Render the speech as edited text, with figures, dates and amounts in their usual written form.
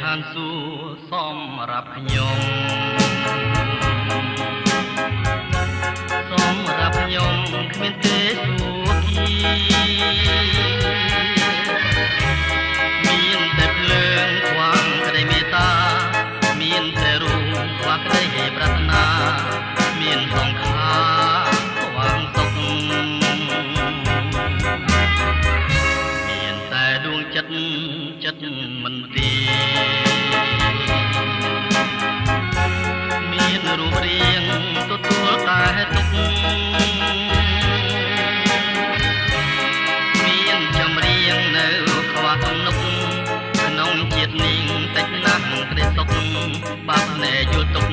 ឋានសួគ៌សម្រាប់ខ្ញុំគ្មានទេសុខីមានតែភ្លើងខ្វាងក្តីមេត្តាមានតែរូបខ្វះក្តីប្រាថ្នាមានសង្ខារខ្វាងសុខមានតែដួងចិត្តមិនទីមានរូបរាងទទួលតែទុក្ខមានចម្រៀងនៅខ្វះទំនុកក្នុងជាតិនេះតិចណាស់ក្តីសុខបាបភ្នែកយល់ទុក